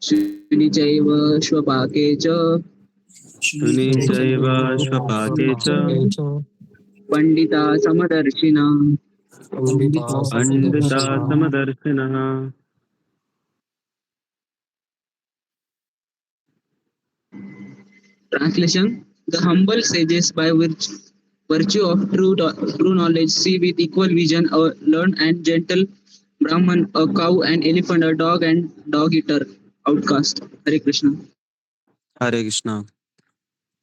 शुनि चैव श्वपाके च शुनि चैव श्वपाके च Pandita समदर्शिनः। Pandita समदर्शिनः। Translation: The humble sages, by virtue of true knowledge, see with equal vision a learned and gentle Brahman, a cow, an elephant, a dog, and dog eater, outcast. Hare Krishna. हरे कृष्णा।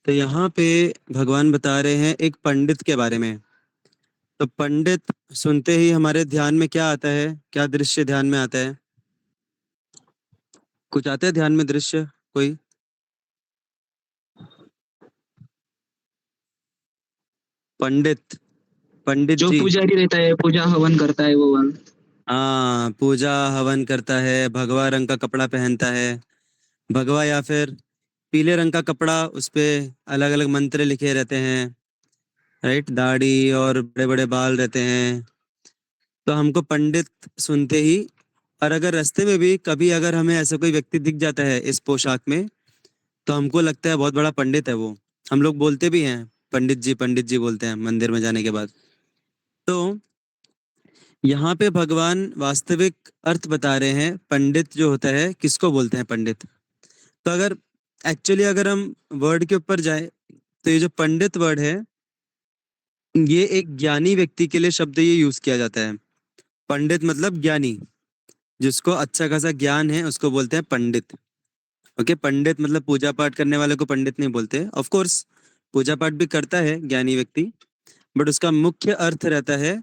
तो यहाँ पे भगवान बता रहे हैं एक पंडित के बारे में। तो पंडित सुनते ही हमारे ध्यान में क्या आता है, क्या दृश्य ध्यान में आता है? कुछ आता है ध्यान में दृश्य कोई? पंडित, पंडित जो जी। पुजारी रहता है, पूजा हवन करता है, वो वाला। हाँ, पूजा हवन करता है, भगवा रंग का कपड़ा पहनता है, भगवा या फिर पीले रंग का कपड़ा, उस पे अलग अलग मंत्र लिखे रहते हैं, राइट? दाढ़ी और बड़े बड़े बाल रहते हैं। तो हमको पंडित सुनते ही, और अगर रास्ते में भी कभी अगर हमें ऐसा कोई व्यक्ति दिख जाता है इस पोशाक में, तो हमको लगता है बहुत बड़ा पंडित है वो। हम लोग बोलते भी हैं पंडित जी बोलते हैं मंदिर में जाने के बाद। तो यहाँ पे भगवान वास्तविक अर्थ बता रहे हैं पंडित जो होता है किसको बोलते हैं पंडित। तो अगर एक्चुअली अगर हम वर्ड के ऊपर जाए, तो ये जो पंडित वर्ड है, ये एक ज्ञानी व्यक्ति के लिए शब्द ये यूज किया जाता है। पंडित मतलब ज्ञानी, जिसको अच्छा खासा ज्ञान है उसको बोलते हैं पंडित। ओके, पंडित मतलब पूजा पाठ करने वाले को पंडित नहीं बोलते। ऑफ कोर्स पूजा पाठ भी करता है ज्ञानी व्यक्ति, बट उसका मुख्य अर्थ रहता है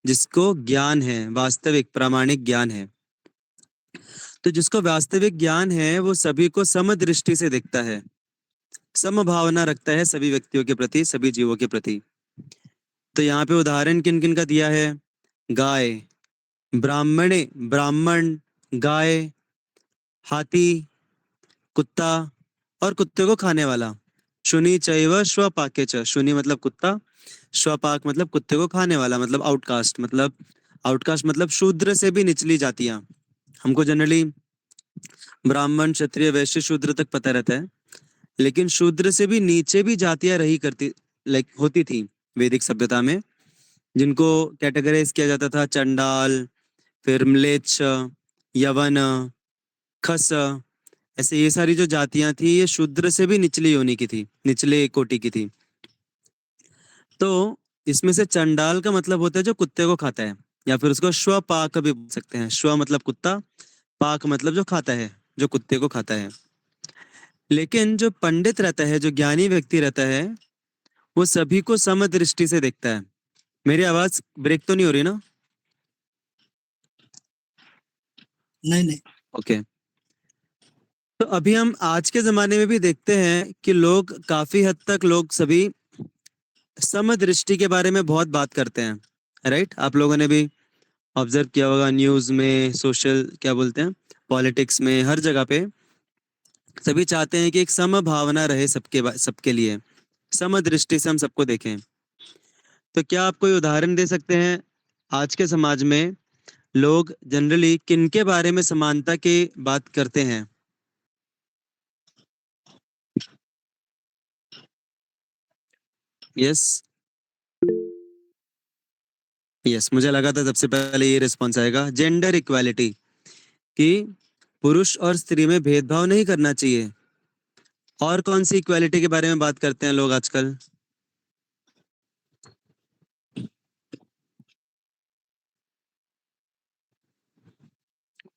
जिसको ज्ञान है, वास्तविक प्रामाणिक ज्ञान है। तो जिसको वास्तविक ज्ञान है वो सभी को समदृष्टि से देखता है, समभावना रखता है सभी व्यक्तियों के प्रति, सभी जीवों के प्रति। तो यहाँ पे उदाहरण किन किन का दिया है? गाय, ब्राह्मणे, ब्राह्मण, गाय, हाथी, कुत्ता और कुत्ते को खाने वाला। शुनि चैव श्वपाके च, शुनि मतलब कुत्ता, श्वपाक मतलब कुत्ते को खाने वाला, मतलब आउटकास्ट, मतलब शूद्र से भी निचली जातियां। हमको जनरली ब्राह्मण, क्षत्रिय, वैश्य, शूद्र तक पता रहता है, लेकिन शूद्र से भी नीचे भी जातियां रही करती, लाइक होती थी वैदिक सभ्यता में, जिनको कैटेगराइज किया जाता था चंडाल, फिर म्लेच्छ, यवन, खस, ऐसे ये सारी जो जातियां थी ये शूद्र से भी निचली योनि की थी, निचले कोटि की थी। तो इसमें से चंडाल का मतलब होता है जो कुत्ते को खाता है, या फिर उसको श्वपाक भी बोल सकते हैं। श्व मतलब कुत्ता, पाक मतलब जो खाता है, जो कुत्ते को खाता है। लेकिन जो पंडित रहता है, जो ज्ञानी व्यक्ति रहता है, वो सभी को समदृष्टि से देखता है। मेरी आवाज ब्रेक तो नहीं हो रही ना? नहीं नहीं। ओके। तो अभी हम आज के जमाने में भी देखते हैं कि लोग काफी हद तक, लोग सभी समदृष्टि के बारे में बहुत बात करते हैं, राइट? आप लोगों ने भी ऑब्जर्व किया होगा, न्यूज में, सोशल क्या बोलते हैं, पॉलिटिक्स में, हर जगह पे सभी चाहते हैं कि एक समभावना रहे सबके लिए, समदृष्टि से हम सबको देखें। तो क्या आप कोई उदाहरण दे सकते हैं आज के समाज में लोग जनरली किनके बारे में समानता की बात करते हैं? यस, यस, मुझे लगा था सबसे पहले ये रिस्पॉन्स आएगा, जेंडर इक्वालिटी, कि पुरुष और स्त्री में भेदभाव नहीं करना चाहिए। और कौन सी इक्वालिटी के बारे में बात करते हैं लोग आजकल?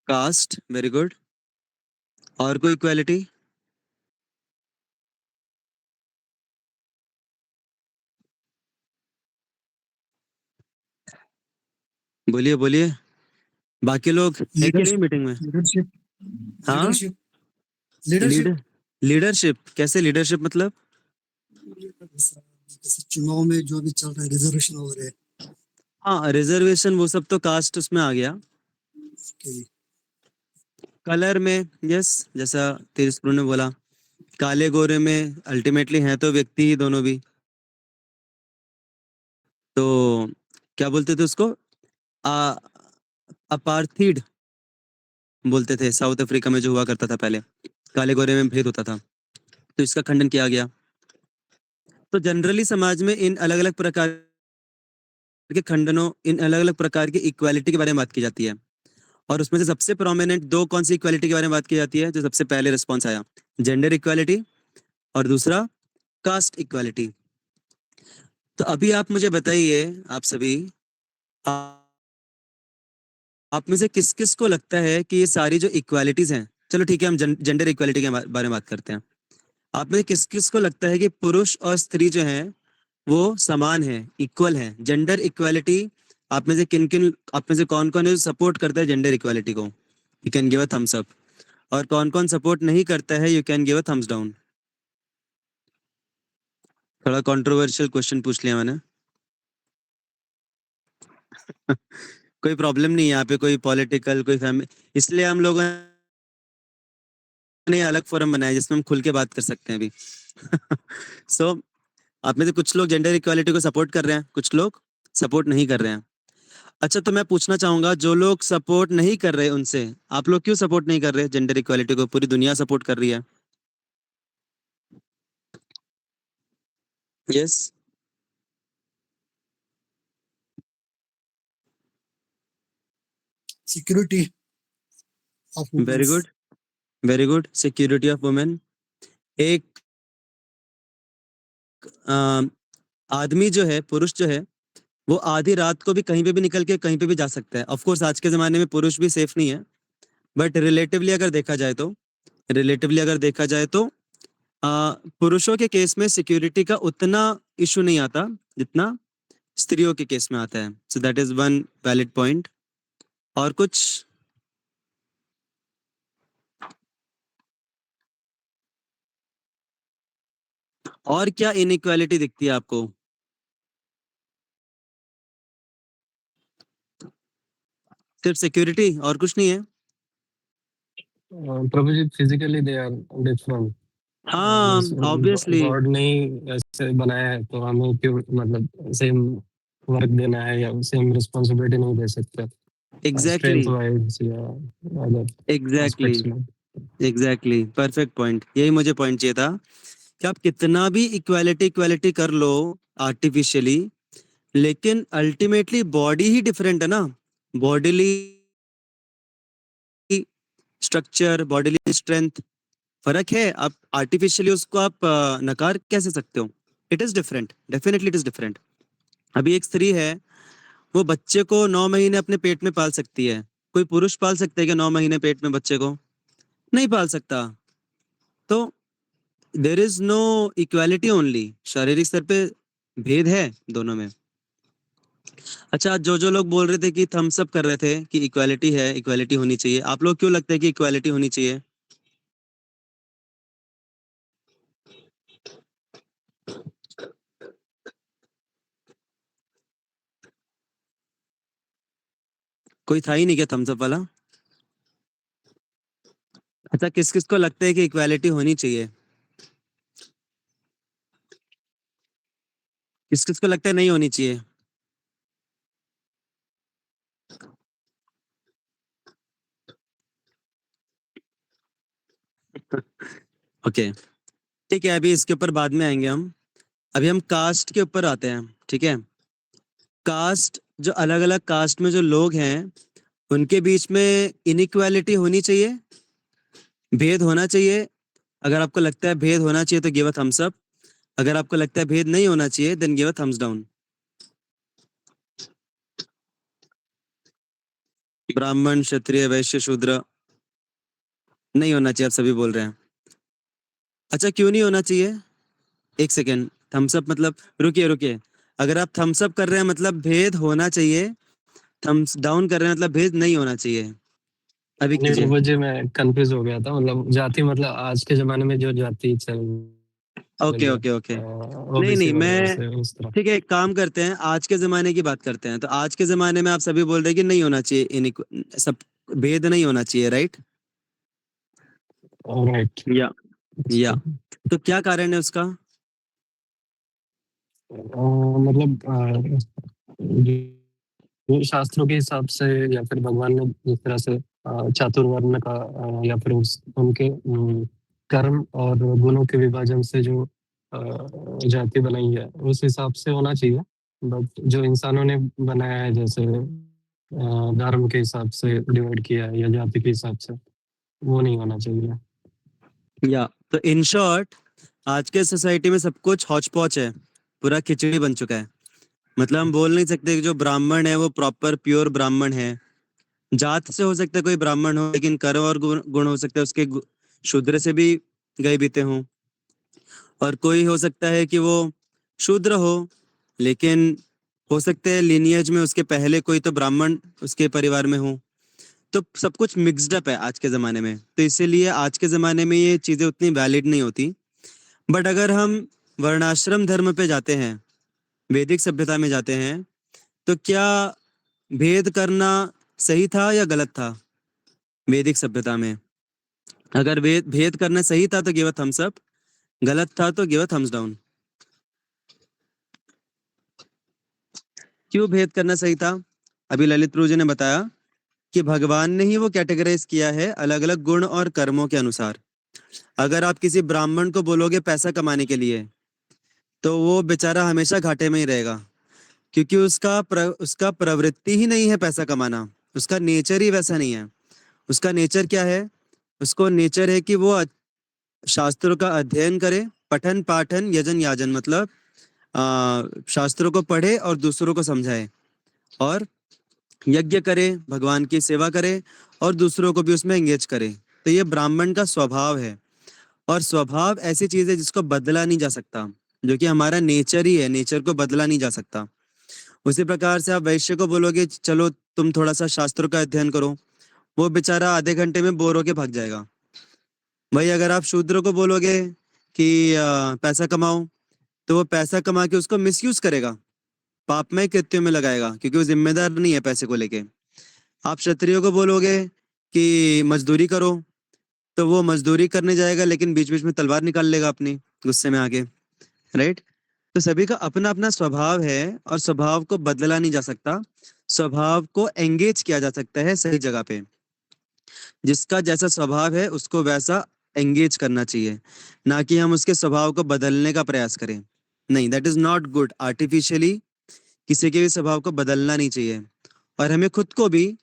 Caste, very good. और कोई इक्वालिटी? बोलिए बोलिए, बाकी लोग है कि नहीं मीटिंग में? लीडरशिप, हाँ, लीडरशिप, लीडरशिप। लीडर, लीडरशिप कैसे? लीडरशिप मतलब? जैसे चुनाव में जो भी चल रहा है, रिजर्वेशन हो रहे हैं हाँ, रिजर्वेशन वो सब तो कास्ट उसमें आ गया। कि कलर में, यस, जैसा तेजस्वी ने बोला, काले गोरे में अल्टीमेटली हैं तो व्यक्ति ही दोनों भी। तो क्या बोलते थे उसको? आ अपार्थिड, बोलते थे, साउथ अफ्रीका में जो हुआ करता था पहले, काले गोरे में भेद होता था, तो इसका खंडन किया गया। तो जनरली समाज में इन अलग अलग प्रकार के खंडनों, इन अलग अलग प्रकार की इक्वालिटी के बारे में बात की जाती है, और उसमें से सबसे प्रोमिनेंट दो कौन सी इक्वालिटी के बारे में बात की जाती है जो सबसे पहले रिस्पॉन्स आया? जेंडर इक्वालिटी, और दूसरा कास्ट इक्वालिटी। तो अभी आप मुझे बताइए, आप सभी, आप में से किस किस को लगता है कि ये सारी जो इक्वालिटीज हैं, चलो ठीक है, हम जेंडर इक्वालिटी के बारे में बात करते हैं। आप में से किस किस को लगता है कि पुरुष और स्त्री जो है वो समान है, इक्वल है? जेंडर इक्वालिटी आप में से किन किन, आप में से कौन कौन है जो सपोर्ट करता है जेंडर इक्वालिटी को? You can give a Thums up. और कौन कौन सपोर्ट नहीं करता है, you can give a thumbs down. थोड़ा कंट्रोवर्शियल क्वेश्चन पूछ लिया मैंने। कोई प्रॉब्लम नहीं है यहाँ पे, कोई पॉलिटिकल, कोई फैमिली, इसलिए हम लोगों ने अलग फोरम बनाया जिसमें हम खुल के बात कर सकते हैं अभी। सो आप में से कुछ लोग जेंडर इक्वालिटी को सपोर्ट कर रहे हैं, कुछ लोग सपोर्ट नहीं कर रहे हैं। अच्छा, तो मैं पूछना चाहूंगा, जो लोग सपोर्ट नहीं कर रहे उनसे, आप लोग क्यों सपोर्ट नहीं कर रहे जेंडर इक्वालिटी को? पूरी दुनिया सपोर्ट कर रही है। Yes, security of very women's. Good, very good. Security of women. एक अ, आदमी जो है, पुरुष जो है, वो आधी रात को भी कहीं पे भी निकल के कहीं पे भी जा सकता है। ऑफ कोर्स आज के जमाने में पुरुष भी सेफ नहीं है, बट रिलेटिवली अगर देखा जाए तो, रिलेटिवली अगर देखा जाए तो पुरुषों के केस में सिक्योरिटी का उतना इशू नहीं आता जितना स्त्रियों के केस में आता है। So that is one valid point. और कुछ? और क्या इनइक्वालिटी दिखती है आपको? सिर्फ सिक्योरिटी और कुछ नहीं है? प्रभु जी, फिजिकली दे आर डिफरेंट। हाँ, ऑब्वियसली। गॉड ने ऐसे बनाया है, तो हमें क्यों मतलब सेम वर्क देना है या सेम रिस्पॉन्सिबिलिटी नहीं दे सकते एग्जैक्टली, स्ट्रेंथ वाइज या अदर एग्जैक्टली, एस्पेक्ट्स में। Exactly, perfect point. यही मुझे पॉइंट चाहिए था कि आप कितना भी इक्वालिटी इक्वालिटी कर लो आर्टिफिशियली, लेकिन अल्टीमेटली बॉडी ही डिफरेंट है ना। बॉडीली स्ट्रक्चर, बॉडीली स्ट्रेंथ फर्क है। आप आर्टिफिशियली उसको आप नकार कैसे सकते हो? It is different, definitely it is different. अभी एक स्त्री है, वो बच्चे को 9 महीने अपने पेट में पाल सकती है। कोई पुरुष पाल सकता है क्या 9 महीने पेट में बच्चे को? नहीं पाल सकता। तो there is no equality, only शारीरिक स्तर पे भेद है दोनों में। अच्छा, जो जो लोग बोल रहे थे कि थम्स अप कर रहे थे कि इक्वालिटी है, इक्वालिटी होनी चाहिए, आप लोग क्यों लगता है कि इक्वालिटी होनी चाहिए? कोई था ही नहीं क्या थम्स अप वाला? अच्छा, किस किस को लगता है कि इक्वालिटी होनी चाहिए? किस किस को लगता है नहीं होनी चाहिए? ओके, ठीक है, अभी इसके ऊपर बाद में आएंगे हम। अभी हम कास्ट के ऊपर आते हैं, ठीक है? कास्ट, जो अलग अलग कास्ट में जो लोग हैं, उनके बीच में इनइक्वालिटी होनी चाहिए, भेद होना चाहिए। अगर आपको लगता है भेद होना चाहिए तो गिव अ थम्स अप। अगर आपको लगता है भेद नहीं होना चाहिए then give a thumbs down. ब्राह्मण, क्षत्रिय, वैश्य, शूद्र नहीं होना चाहिए, आप सभी बोल रहे हैं। अच्छा, क्यों नहीं होना चाहिए? एक सेकेंड, थम्स अप मतलब, रुकिए रुकिए, अगर आप थम्स अप कर रहे हैं मतलब भेद होना चाहिए, थम्स डाउन कर रहे हैं मतलब भेद नहीं होना चाहिए। अभी नहीं कीजिए। प्रभु जी, मैं कंफ्यूज हो गया था। मतलब जाति, मतलब आज के जमाने में जो जाति चल ओके रही है, ओके ओके, नहीं ओबीसी नहीं, वगैरह मैं, से उस तरह। ठीक है, एक काम करते हैं, आज के जमाने की बात करते हैं। तो आज के जमाने में आप सभी बोल रहे हैं कि नहीं होना चाहिए, इन सब भेद नहीं होना चाहिए, राइट? राइट। या तो क्या कारण है उसका? मतलब जो शास्त्रों के हिसाब से या फिर भगवान ने जिस तरह से चातुर्वर्ण का या फिर उनके कर्म और गुणों के विभाजन से जो जाति बनाई है उस हिसाब से होना चाहिए। बट जो इंसानों ने बनाया है जैसे धर्म के हिसाब से डिवाइड किया है या जाति के हिसाब से, वो नहीं होना चाहिए। या तो इन शॉर्ट आज के सोसाइटी में सब कुछ हौच पौच है, पूरा खिचड़ी बन चुका है। मतलब हम बोल नहीं सकते कि जो ब्राह्मण है वो प्रॉपर प्योर ब्राह्मण है। जात से हो सकता है कोई ब्राह्मण हो, लेकिन कर्म और गुण हो सकता है उसके शूद्र से भी गए बीते हों। और कोई हो सकता है कि वो शूद्र हो, लेकिन हो सकता है लिनियज में उसके पहले कोई तो ब्राह्मण उसके परिवार में हो। तो सब कुछ मिक्स्ड अप है आज के ज़माने में, तो इसीलिए आज के ज़माने में ये चीज़ें उतनी वैलिड नहीं होती। बट अगर हम वर्णाश्रम धर्म पे जाते हैं, वैदिक सभ्यता में जाते हैं, तो क्या भेद करना सही था या गलत था? वैदिक सभ्यता में अगर भेद करना सही था तो गिव अ थम्स अप, गलत था तो गिव अ थम्स डाउन। क्यों भेद करना सही था? अभी ललित प्रभु जी ने बताया कि भगवान ने ही वो कैटेगराइज किया है अलग अलग गुण और कर्मों के अनुसार। अगर आप किसी ब्राह्मण को बोलोगे पैसा कमाने के लिए, तो वो बेचारा हमेशा घाटे में ही रहेगा, क्योंकि उसका प्रवृत्ति ही नहीं है पैसा कमाना। उसका नेचर ही वैसा नहीं है। उसका नेचर क्या है? उसको नेचर है कि वो शास्त्रों का अध्ययन करे, पठन पाठन यजन याजन, मतलब शास्त्रों को पढ़े और दूसरों को समझाए, और यज्ञ करे, भगवान की सेवा करे और दूसरों को भी उसमें एंगेज करे। तो ये ब्राह्मण का स्वभाव है, और स्वभाव ऐसी चीज है जिसको बदला नहीं जा सकता, जो कि हमारा नेचर ही है, नेचर को बदला नहीं जा सकता। उसी प्रकार से आप वैश्य को बोलोगे चलो तुम थोड़ा सा शास्त्रों का अध्ययन करो, वो बेचारा आधे घंटे में बोर होके भाग जाएगा। वही अगर आप शूद्र को बोलोगे कि पैसा कमाओ, तो वो पैसा कमा के उसको मिसयूज करेगा, पापमय कृत्यों में लगाएगा, क्योंकि वो जिम्मेदार नहीं है पैसे को लेके। आप क्षत्रियो को बोलोगे कि मजदूरी करो, तो वो मजदूरी करने जाएगा, लेकिन बीच बीच में तलवार निकाल लेगा अपनी गुस्से में आके, राइट? तो सभी का अपना अपना स्वभाव है, और स्वभाव को बदला नहीं जा सकता। स्वभाव को एंगेज किया जा सकता है सही जगह पे। जिसका जैसा स्वभाव है उसको वैसा एंगेज करना चाहिए, ना कि हम उसके स्वभाव को बदलने का प्रयास करें। नहीं, that is not good. Artificially किसी के भी स्वभाव को बदलना नहीं चाहिए। और हमें खुद को भी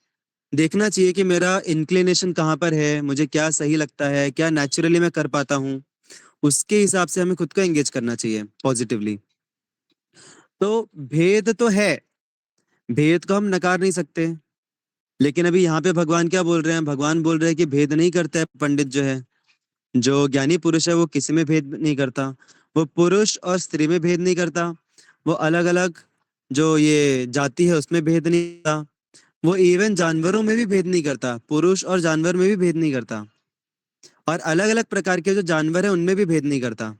देखना चाहिए कि मेरा इंक्लिनेशन कहाँ पर है, मुझे क्या सही लगता है, क्या नेचुरली मैं कर पाता हूँ, उसके हिसाब से हमें खुद को एंगेज करना चाहिए पॉजिटिवली। तो भेद तो है, भेद को हम नकार नहीं सकते, लेकिन अभी यहाँ पे भगवान क्या बोल रहे हैं? भगवान बोल रहे हैं कि भेद नहीं करता है पंडित जो है, जो ज्ञानी पुरुष है वो किसी में भेद नहीं करता। वो पुरुष और स्त्री में भेद नहीं करता। वो अलग अलग जो ये जाति है उसमें भेद नहीं करता। वो इवन जानवरों में भी भेद नहीं करता, पुरुष और जानवर में भी भेद नहीं करता। और अलग अलग प्रकार के जो जानवर है उनमें भी भेद नहीं करता।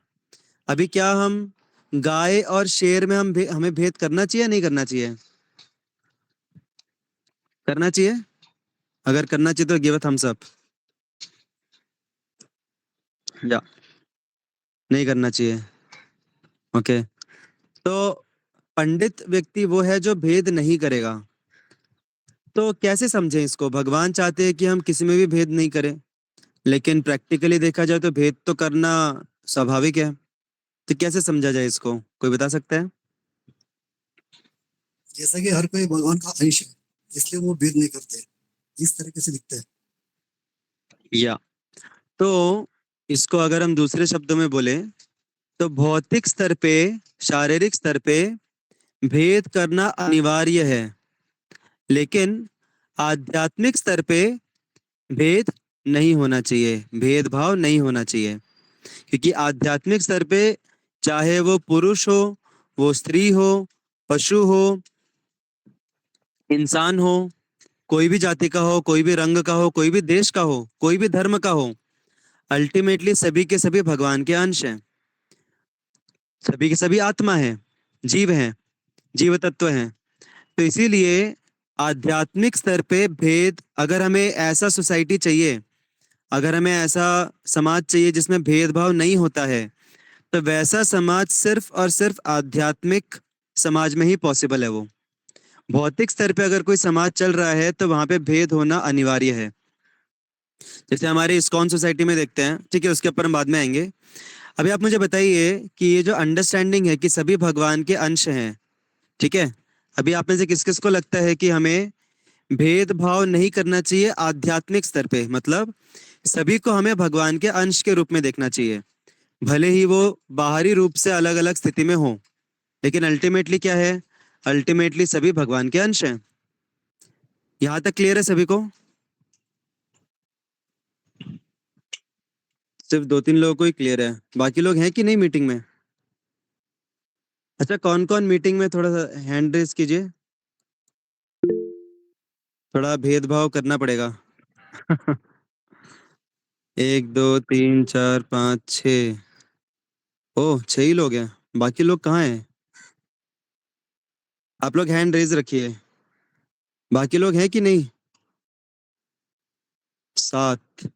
अभी क्या हम गाय और शेर में हमें भेद करना चाहिए, नहीं करना चाहिए? करना चाहिए। अगर करना चाहिए तो गिव अ थम्स अप। या नहीं करना चाहिए? ओके। तो पंडित व्यक्ति वो है जो भेद नहीं करेगा। तो कैसे समझें इसको? भगवान चाहते हैं कि हम किसी में भी भेद नहीं करें, लेकिन प्रैक्टिकली देखा जाए तो भेद तो करना स्वाभाविक है। तो कैसे समझा जाए इसको? कोई बता सकता है? जैसा कि हर कोई भगवान का अंश है, इसलिए वो भेद नहीं करते, इस तरीके से दिखते हैं। या तो इसको अगर हम दूसरे शब्दों में बोले, तो भौतिक स्तर पे, शारीरिक स्तर पे भेद करना अनिवार्य है, लेकिन आध्यात्मिक स्तर पे भेद नहीं होना चाहिए, भेदभाव नहीं होना चाहिए। क्योंकि आध्यात्मिक स्तर पे चाहे वो पुरुष हो, वो स्त्री हो, पशु हो, इंसान हो, कोई भी जाति का हो, कोई भी रंग का हो, कोई भी देश का हो, कोई भी धर्म का हो, अल्टीमेटली सभी के सभी भगवान के अंश हैं। सभी के सभी आत्मा हैं, जीव हैं, जीव तत्व हैं। तो इसीलिए आध्यात्मिक स्तर पे भेद, अगर हमें ऐसा सोसाइटी चाहिए, अगर हमें ऐसा समाज चाहिए जिसमें भेदभाव नहीं होता है, तो वैसा समाज सिर्फ और सिर्फ आध्यात्मिक समाज में ही पॉसिबल है। वो भौतिक स्तर पे अगर कोई समाज चल रहा है तो वहां पे भेद होना अनिवार्य है। जैसे हमारी इस्कॉन सोसाइटी में देखते हैं, ठीक है, उसके ऊपर हम बाद में आएंगे। अभी आप मुझे बताइए कि ये जो अंडरस्टैंडिंग है कि सभी भगवान के अंश हैं, ठीक है, अभी आप में से किस किस को लगता है कि हमें भेदभाव नहीं करना चाहिए आध्यात्मिक स्तर पे, मतलब सभी को हमें भगवान के अंश के रूप में देखना चाहिए, भले ही वो बाहरी रूप से अलग अलग स्थिति में हो, लेकिन अल्टीमेटली क्या है, अल्टीमेटली सभी भगवान के अंश हैं। यहाँ तक क्लियर है सभी को? सिर्फ 2-3 लोगों को ही क्लियर है, बाकी लोग हैं कि नहीं मीटिंग में? अच्छा, कौन कौन मीटिंग में, थोड़ा सा हैंड रेज कीजिए, थोड़ा भेदभाव करना पड़ेगा। 1 2 3 4 5 6, ओह 6 ही लोग हैं, बाकी लोग कहाँ हैं? आप लोग हैंड रेज रखिए, बाकी लोग हैं कि नहीं? 7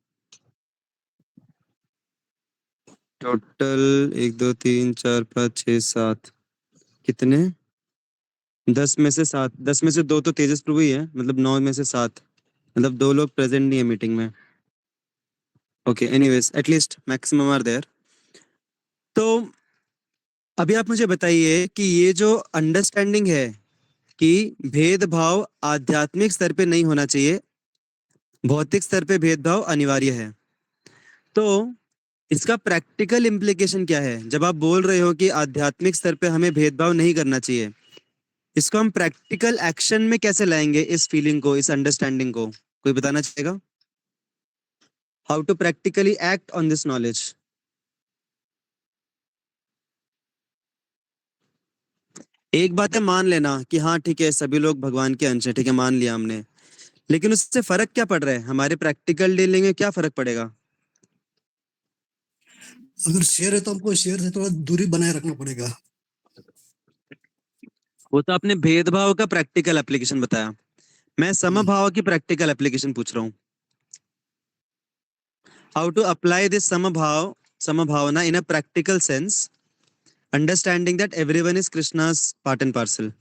टोटल, 1 2 3 4 5 6 7, कितने? 10 में से 7, 10 में से 2 तो तेजस प्रभु ही है, मतलब 9 में से 7, मतलब 2 लोग प्रेजेंट नहीं है मीटिंग में। Okay, anyways at least maximum are there. तो अभी आप मुझे बताइए कि ये जो अंडरस्टैंडिंग है कि भेदभाव आध्यात्मिक स्तर पे नहीं होना चाहिए, भौतिक स्तर पे भेदभाव अनिवार्य है, तो इसका प्रैक्टिकल इम्प्लीकेशन क्या है? जब आप बोल रहे हो कि आध्यात्मिक स्तर पे हमें भेदभाव नहीं करना चाहिए, इसको हम प्रैक्टिकल एक्शन में कैसे लाएंगे, इस फीलिंग को, इस अंडरस्टैंडिंग को? कोई बताना चाहेगा? How to practically act on this knowledge? एक बात है मान लेना कि हाँ ठीक है, सभी लोग भगवान के अंश हैं, ठीक है, मान लिया हमने, लेकिन उससे फर्क क्या पड़ रहा है हमारे प्रैक्टिकल डीलिंग में? क्या फर्क पड़ेगा? अगर शेयर है तो हमको शेयर से थोड़ा दूरी बनाए रखना पड़ेगा। वो तो आपने भेदभाव का प्रैक्टिकल एप्लीकेशन बताया, मैं समभाव की प्रैक्टिकल एप्लीकेशन पूछ रहा हूँ। हाउ टू अप्लाई दिस समभाव, समभावना in a practical sense, understanding that everyone is Krishna's part and parcel.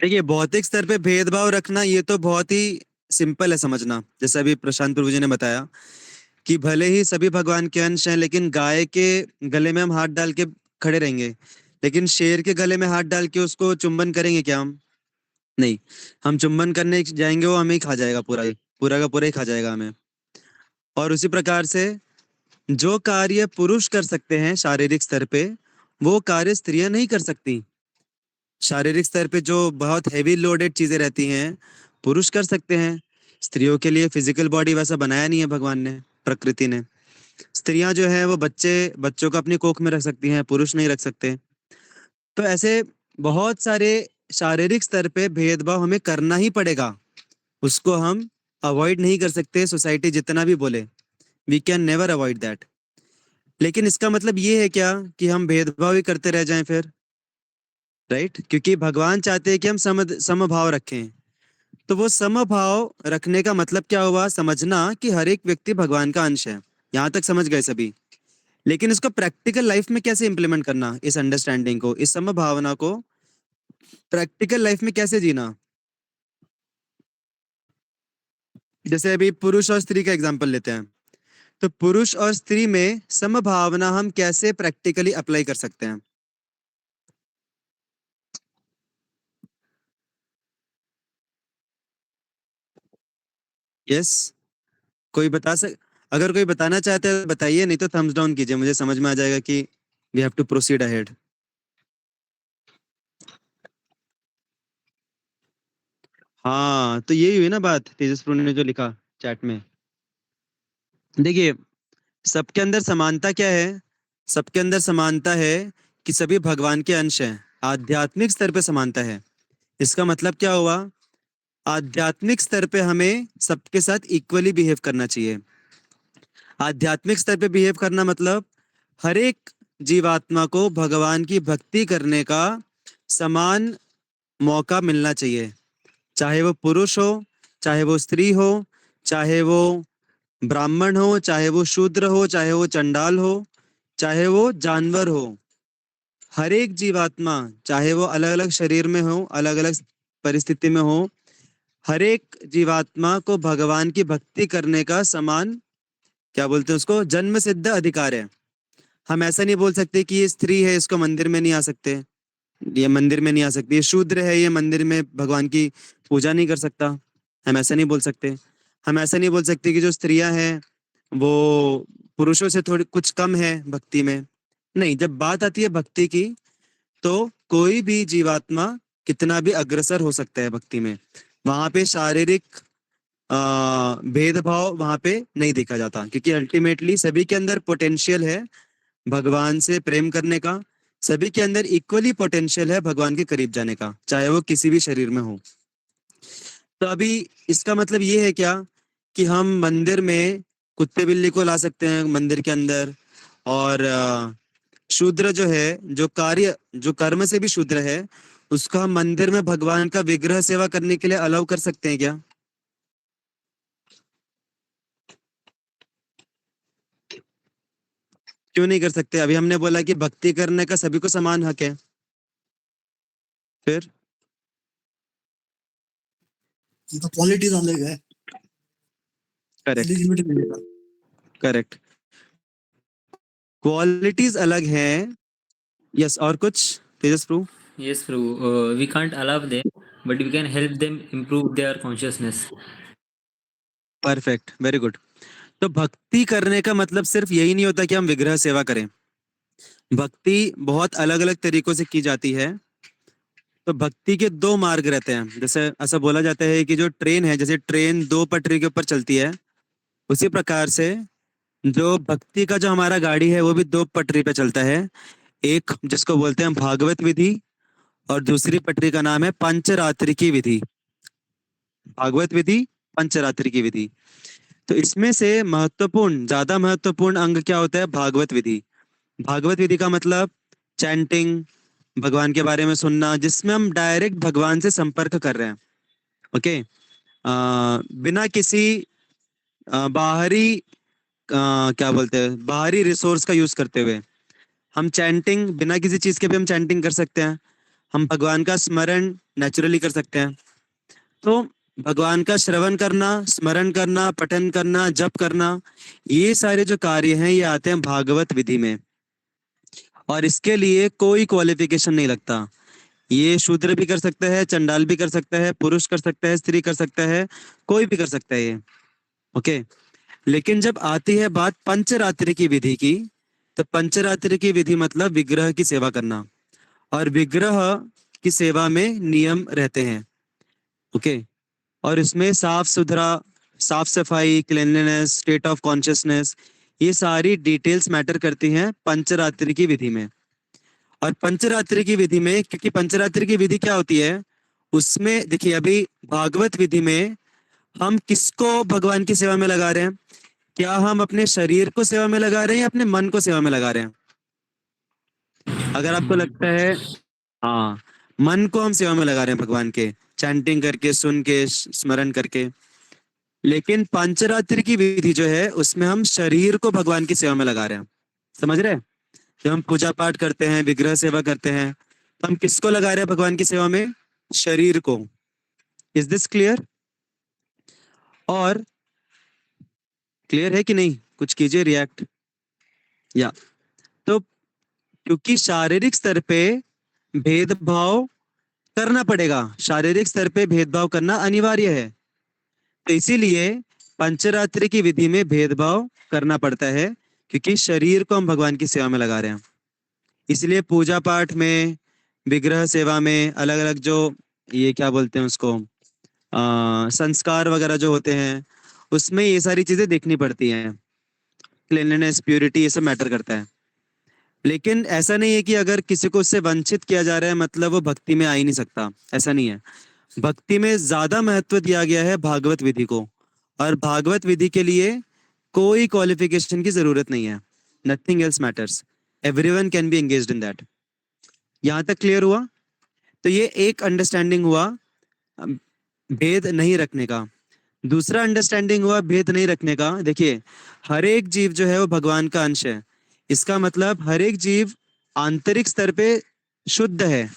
देखिए, भौतिक स्तर पे भेदभाव रखना ये तो बहुत ही सिंपल है समझना, जैसे अभी प्रशांत प्रभु जी ने बताया कि भले ही सभी भगवान के अंश हैं, लेकिन गाय के गले में हम हाथ डाल के खड़े रहेंगे, लेकिन शेर के गले में हाथ डाल के उसको चुंबन करेंगे क्या हम? नहीं। हम चुंबन करने जाएंगे, वो हमें ही खा जाएगा, पूरा का पूरा ही खा जाएगा हमें। और उसी प्रकार से जो कार्य पुरुष कर सकते हैं शारीरिक स्तर पे, वो कार्य स्त्रियां नहीं कर सकती। शारीरिक स्तर पे जो बहुत हैवी लोडेड चीजें रहती हैं, पुरुष कर सकते हैं। स्त्रियों के लिए फिजिकल बॉडी वैसा बनाया नहीं है भगवान ने, प्रकृति ने। स्त्रियां जो है वो बच्चों को अपनी कोख में रख सकती हैं, पुरुष नहीं रख सकते। तो ऐसे बहुत सारे शारीरिक स्तर पे भेदभाव हमें करना ही पड़ेगा, उसको हम अवॉइड नहीं कर सकते, सोसाइटी जितना भी बोले, we can never avoid that. लेकिन इसका मतलब ये है क्या कि हम भेदभाव ही करते रह जाएं फिर? राइट, क्योंकि भगवान चाहते हैं कि हम समभाव रखें। तो वो समभाव रखने का मतलब क्या हुआ, समझना कि हर एक व्यक्ति भगवान का अंश है। यहाँ तक समझ गए सभी? लेकिन इसको प्रैक्टिकल लाइफ में कैसे इंप्लीमेंट करना, इस अंडरस्टैंडिंग को, इस समभावना को प्रैक्टिकल लाइफ में कैसे जीना? जैसे अभी पुरुष और स्त्री का एग्जांपल लेते हैं, तो पुरुष और स्त्री में समभावना हम कैसे प्रैक्टिकली अप्लाई कर सकते हैं? यस, कोई बता सक अगर कोई बताना चाहते हैं तो बताइए, नहीं तो थम्स डाउन कीजिए, मुझे समझ में आ जाएगा कि we have to proceed ahead. हाँ, तो यही हुई ना बात, तेजस्वी ने जो लिखा चैट में। देखिए, सबके अंदर समानता क्या है? सबके अंदर समानता है कि सभी भगवान के अंश हैं, आध्यात्मिक स्तर पे समानता है। इसका मतलब क्या हुआ? आध्यात्मिक स्तर पे हमें सबके साथ इक्वली बिहेव करना चाहिए। आध्यात्मिक स्तर पे बिहेव करना मतलब हर एक जीवात्मा को भगवान की भक्ति करने का समान मौका मिलना चाहिए, चाहे वो पुरुष हो, चाहे वो स्त्री हो, चाहे वो ब्राह्मण हो, चाहे वो शूद्र हो, चाहे वो चंडाल हो, चाहे वो जानवर हो। हर एक जीवात्मा, चाहे वो अलग अलग शरीर में हो, अलग अलग परिस्थिति में हो, हर एक जीवात्मा को भगवान की भक्ति करने का समान, क्या बोलते हैं उसको, जन्म सिद्ध अधिकार है। हम ऐसा नहीं बोल सकते कि ये स्त्री है, इसको मंदिर में नहीं आ सकते, ये मंदिर में नहीं आ सकती, ये शूद्र है, ये मंदिर में भगवान की पूजा नहीं कर सकता। हम ऐसा नहीं बोल सकते। हम ऐसा नहीं बोल सकते कि जो स्त्रियां हैं वो पुरुषों से थोड़ी कुछ कम है भक्ति में। नहीं, जब बात आती है भक्ति की, तो कोई भी जीवात्मा कितना भी अग्रसर हो सकता है भक्ति में। वहां पे शारीरिक भेदभाव वहां पे नहीं देखा जाता, क्योंकि अल्टीमेटली सभी के अंदर पोटेंशियल है भगवान से प्रेम करने का। सभी के अंदर इक्वली पोटेंशियल है भगवान के करीब जाने का, चाहे वो किसी भी शरीर में हो। तो अभी इसका मतलब ये है क्या कि हम मंदिर में कुत्ते बिल्ली को ला सकते हैं मंदिर के अंदर, और शूद्र जो है, जो कर्म से भी शूद्र है, उसको हम मंदिर में भगवान का विग्रह सेवा करने के लिए अलाउ कर सकते हैं क्या? क्यों नहीं कर सकते? अभी हमने बोला कि भक्ति करने का सभी को समान हक है। फिर उनका क्वालिटीज अलग है, करेक्ट, एलिजिबिलिटी मिलेगा। करेक्ट, क्वालिटीज अलग हैं। यस, और कुछ तेजस Pru? Yes, Prabhu. We can't allow them, but we can help them improve their consciousness. Perfect, very good. तो भक्ति करने का मतलब सिर्फ यही नहीं होता कि हम विग्रह सेवा करें। भक्ति बहुत अलग अलग तरीकों से की जाती है। तो भक्ति के दो मार्ग रहते हैं। जैसे ऐसा बोला जाता है कि जो ट्रेन है, जैसे ट्रेन दो पटरी के ऊपर चलती है, उसी प्रकार से जो भक्ति का जो हमारा गाड़ी है वो भी दो पटरी पे चलता है। एक जिसको बोलते हैं भागवत विधि, और दूसरी पटरी का नाम है पंचरात्रि की विधि। भागवत विधि, पंचरात्रि की विधि। तो इसमें से महत्वपूर्ण, ज्यादा महत्वपूर्ण अंग क्या होता है? भागवत विधि। भागवत विधि का मतलब चैंटिंग, भगवान के बारे में सुनना, जिसमें हम डायरेक्ट भगवान से संपर्क कर रहे हैं। ओके, बिना किसी बाहरी क्या बोलते हैं, बाहरी रिसोर्स का यूज करते हुए हम चैंटिंग, बिना किसी चीज के भी हम चैंटिंग कर सकते हैं। हम भगवान का स्मरण नेचुरली कर सकते हैं। तो भगवान का श्रवण करना, स्मरण करना, पठन करना, जप करना, ये सारे जो कार्य हैं ये आते हैं भागवत विधि में। और इसके लिए कोई क्वालिफिकेशन नहीं लगता। ये शूद्र भी कर सकता है, चंडाल भी कर सकता है, पुरुष कर सकता है, स्त्री कर सकता है, कोई भी कर सकता है ये। ओके, लेकिन जब आती है बात पंचरात्रि की विधि की, तो पंचरात्रि की विधि मतलब विग्रह की सेवा करना, और विग्रह की सेवा में नियम रहते हैं। ओके, और इसमें साफ सुथरा, साफ सफाई, क्लीनलीनेस, स्टेट ऑफ कॉन्शियसनेस, ये सारी डिटेल्स मैटर करती हैं पंचरात्रि की विधि में। और पंचरात्रि की विधि में, क्योंकि पंचरात्रि की विधि क्या होती है, उसमें देखिए अभी भागवत विधि में हम किसको भगवान की सेवा में लगा रहे हैं? क्या हम अपने शरीर को सेवा में लगा रहे हैं या अपने मन को सेवा में लगा रहे हैं? अगर आपको लगता है हाँ, मन को हम सेवा में लगा रहे हैं भगवान के, चैंटिंग करके, सुन के, स्मरण करके। लेकिन पंचरात्रि की विधि जो है उसमें हम शरीर को भगवान की सेवा में लगा रहे हैं। समझ रहे हैं? जब हम पूजा पाठ करते हैं, विग्रह सेवा करते हैं, तो हम किसको लगा रहे हैं भगवान की सेवा में? शरीर को। Is this clear? और क्लियर है कि नहीं? कुछ कीजिए रिएक्ट। या तो क्योंकि शारीरिक स्तर पे भेदभाव करना पड़ेगा, शारीरिक स्तर पे भेदभाव करना अनिवार्य है, तो इसीलिए पंचरात्रि की विधि में भेदभाव करना पड़ता है, क्योंकि शरीर को हम भगवान की सेवा में लगा रहे हैं। इसलिए पूजा पाठ में, विग्रह सेवा में, अलग अलग जो ये क्या बोलते हैं उसको, संस्कार वगैरह जो होते हैं, उसमें ये सारी चीजें देखनी पड़ती हैं। क्लीनलीनेस, प्योरिटी, ये सब मैटर करता है। लेकिन ऐसा नहीं है कि अगर किसी को उससे वंचित किया जा रहा है मतलब वो भक्ति में आ ही नहीं सकता, ऐसा नहीं है। भक्ति में ज्यादा महत्व दिया गया है भागवत विधि को, और भागवत विधि के लिए कोई क्वालिफिकेशन की जरूरत नहीं है। Nothing else matters, everyone can be engaged in that. यहाँ तक क्लियर हुआ? तो ये एक अंडरस्टैंडिंग हुआ भेद नहीं रखने का। दूसरा अंडरस्टैंडिंग हुआ भेद नहीं रखने का। देखिए, हर एक जीव जो है वो भगवान का अंश है। इसका मतलब हर एक जीव आंतरिक स्तर पे शुद्ध है।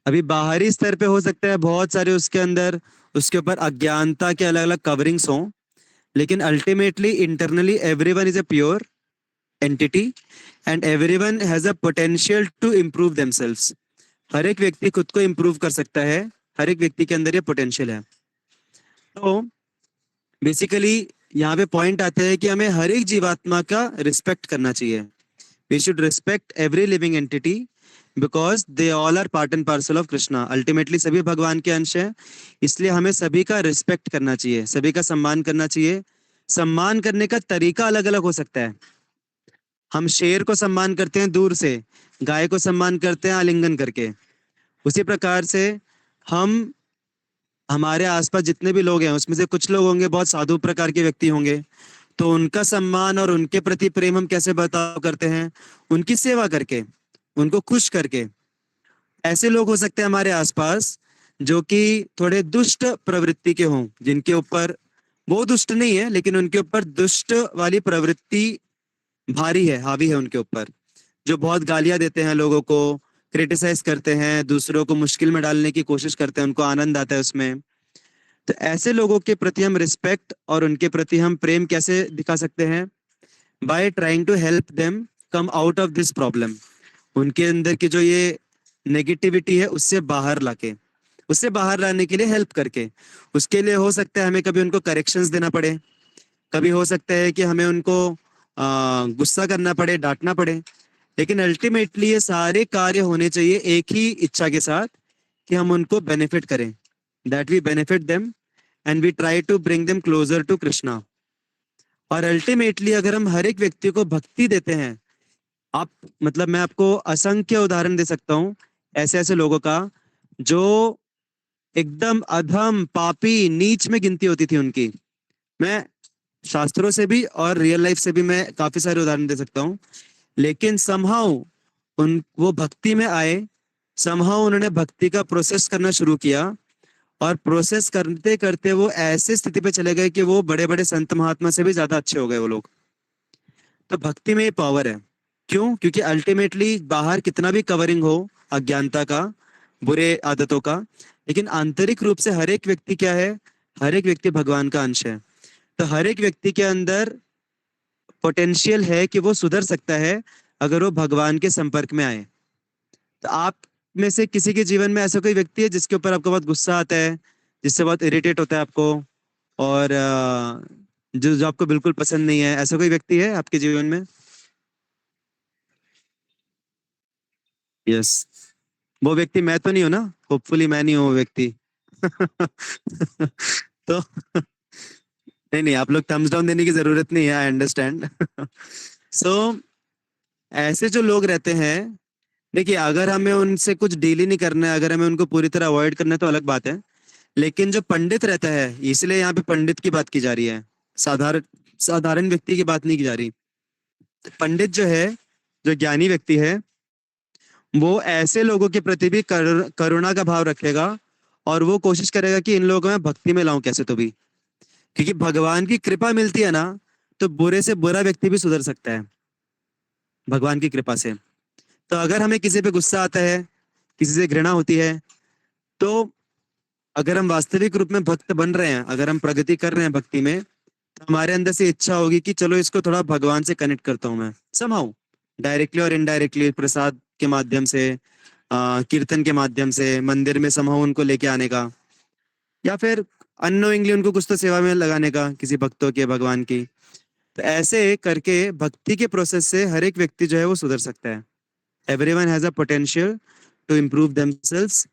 अभी बाहरी स्तर पे हो सकता है बहुत सारे उसके अंदर उसके ऊपर अज्ञानता के अलग अलग कवरिंग्स हों, लेकिन ultimately internally everyone is a pure entity and everyone has a potential to improve themselves. हर एक व्यक्ति खुद को इम्प्रूव कर सकता है, हर एक व्यक्ति के अंदर ये पोटेंशियल है। तो बेसिकली यहाँ पे पॉइंट आता है कि हमें हर एक जीवात्मा का रिस्पेक्ट करना चाहिए। We should respect every living entity because they all are part and parcel of Krishna. Ultimately सभी भगवान के अंश हैं, इसलिए हमें सभी का रिस्पेक्ट करना चाहिए, सभी का सम्मान करना चाहिए। सम्मान करने का तरीका अलग अलग हो सकता है। हम शेर को सम्मान करते हैं दूर से, गाय को सम्मान करते हैं आलिंगन करके। उसी प्रकार से हम हमारे आसपास जितने भी लोग हैं उसमें से कुछ लोग होंगे बहुत साधु प्रकार के व्यक्ति होंगे, तो उनका सम्मान और उनके प्रति प्रेम हम कैसे बर्ताव करते हैं? उनकी सेवा करके, उनको खुश करके। ऐसे लोग हो सकते हैं हमारे आसपास जो कि थोड़े दुष्ट प्रवृत्ति के हों, जिनके ऊपर वो दुष्ट नहीं है लेकिन उनके ऊपर दुष्ट वाली प्रवृत्ति भारी है, हावी है उनके ऊपर, जो बहुत गालियां देते हैं लोगों को, क्रिटिसाइज करते हैं, दूसरों को मुश्किल में डालने की कोशिश करते हैं, उनको आनंद आता है उसमें। तो ऐसे लोगों के प्रति हम रिस्पेक्ट और उनके प्रति हम प्रेम कैसे दिखा सकते हैं? By trying to help them come out of this problem. उनके अंदर की जो ये नेगेटिविटी है उससे बाहर लाके, उससे बाहर लाने के लिए हेल्प करके। उसके लिए हो सकता है हमें कभी उनको करेक्शंस देना पड़े, कभी हो सकता है कि हमें उनको गुस्सा करना पड़े, डांटना पड़े, लेकिन अल्टीमेटली ये सारे कार्य होने चाहिए एक ही इच्छा के साथ कि हम उनको बेनिफिट करें, that we benefit them and we try to bring them closer to Krishna. और अल्टीमेटली अगर हम हर एक व्यक्ति को भक्ति देते हैं, आप मतलब मैं आपको असंख्य उदाहरण दे सकता हूँ ऐसे ऐसे लोगों का जो एकदम अधम पापी नीच में गिनती होती थी उनकी। मैं शास्त्रों से भी और रियल लाइफ से भी मैं काफी सारे उदाहरण दे सकता हूँ, लेकिन समहाउ उन वो भक्ति में आए, समहाउ उन्होंने भक्ति का प्रोसेस करना शुरू किया और प्रोसेस करते करते वो ऐसे स्थिति पे चले गए कि वो बड़े बड़े संत महात्मा से भी ज्यादा अच्छे हो गए वो लोग। तो भक्ति में ये पावर है। क्यों? क्योंकि अल्टीमेटली बाहर कितना भी कवरिंग हो अज्ञानता का, बुरे आदतों का, लेकिन आंतरिक रूप से हर एक व्यक्ति क्या है? हर एक व्यक्ति भगवान का अंश है। तो हर एक व्यक्ति के अंदर पोटेंशियल है कि वो सुधर सकता है अगर वो भगवान के संपर्क में आए। तो आप में से किसी के जीवन में ऐसा कोई व्यक्ति है जिसके ऊपर आपको बहुत गुस्सा आता है, जिससे बहुत इरिटेट होता है आपको, और जो जो आपको बिल्कुल पसंद नहीं है? ऐसा कोई व्यक्ति है आपके जीवन में? यस, वो व्यक्ति मैं तो नहीं हूं ना, होपफुली मैं नहीं हूं वो व्यक्ति। तो नहीं नहीं, आप लोग थम्स डाउन देने की जरूरत नहीं है, आई अंडरस्टैंड। सो ऐसे जो लोग रहते हैं, देखिए अगर हमें उनसे कुछ डील ही नहीं करना है, अगर हमें उनको पूरी तरह अवॉइड करना है तो अलग बात है, लेकिन जो पंडित रहता है, इसलिए यहाँ पे पंडित की बात की जा रही है, साधारण साधारण व्यक्ति की बात नहीं की जा रही। पंडित जो है, जो ज्ञानी व्यक्ति है, वो ऐसे लोगों के प्रति भी करुणा का भाव रखेगा और वो कोशिश करेगा कि इन लोगों को मैं भक्ति में लाऊं कैसे तो भी, क्योंकि भगवान की कृपा मिलती है ना, तो बुरे से बुरा व्यक्ति भी सुधर सकता है भगवान की कृपा से। तो अगर हमें किसी पे गुस्सा आता है, किसी से घृणा होती है, तो अगर हम वास्तविक रूप में भक्त बन रहे हैं, अगर हम प्रगति कर रहे हैं भक्ति में, तो हमारे अंदर से इच्छा होगी कि चलो इसको थोड़ा भगवान से कनेक्ट करता हूं मैं, समहाउ डायरेक्टली और इनडायरेक्टली, प्रसाद के माध्यम से, कीर्तन के माध्यम से, मंदिर में समहाउ उनको लेके आने का, या फिर अननोइंगली उनको कुछ तो सेवा में लगाने का, किसी भक्तों के, भगवान की। तो ऐसे करके भक्ति के प्रोसेस से हर एक व्यक्ति जो है वो सुधर सकता है। Everyone has a potential to improve themselves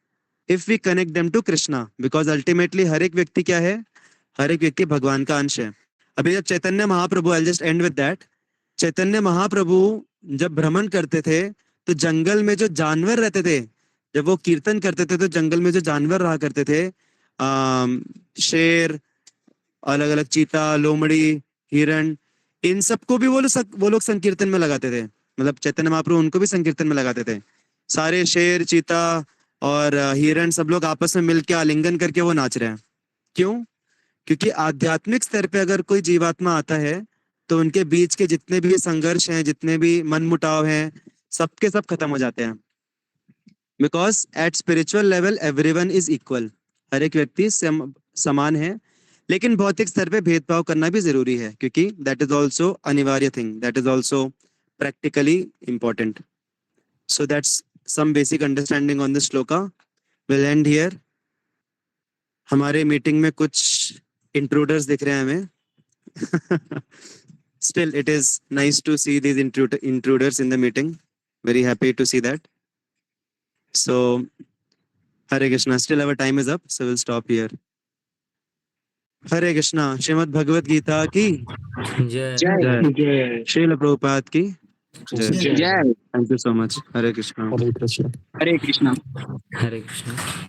if we connect them to Krishna, because ultimately हर एक व्यक्ति क्या है? हर एक व्यक्ति भगवान का अंश है। अभी जब Chaitanya Mahaprabhu, I just end with that, Chaitanya Mahaprabhu जब भ्रमण करते थे तो जंगल में जो जानवर रहते थे, जब वो कीर्तन करते थे तो जंगल में जो जानवर रहा करते थे, शेर, अलग अलग चीता, लोमड़ी, हिरण, इन सबको भी वो लोग संकीर्तन में लगाते थे। मतलब चैतन्य महाप्रभु उनको भी संकीर्तन में लगाते थे। सारे शेर, चीता और हिरण सब लोग आपस में मिलके आलिंगन करके वो नाच रहे हैं। क्यों? क्योंकि आध्यात्मिक स्तर पे अगर कोई जीवात्मा आता है तो उनके बीच के जितने भी संघर्ष हैं, जितने भी मनमुटाव हैं, सबके सब खत्म हो जाते हैं, because at spiritual level everyone is equal, हर एक व्यक्ति समान है, लेकिन भौतिक स्तर पे भेदभाव करना भी जरूरी है, क्योंकि दैट इज ऑल्सो अनिवार्य thing, that is also practically important. So that's some basic understanding on this shloka. We'll end here. हमारे मीटिंग में कुछ इंट्रूडर्स दिख रहे हैं हमें. Still, it is nice to see these intruders in the meeting. Very happy to see that. So, Hare Krishna. Still, our time is up, so we'll stop here. Hare Krishna. Srimad Bhagavad Gita की जय जय. श्रील प्रभुपाद की जय. जय. Thank you so much. Hare Krishna. Hare Krishna. Hare Krishna. Hare Krishna.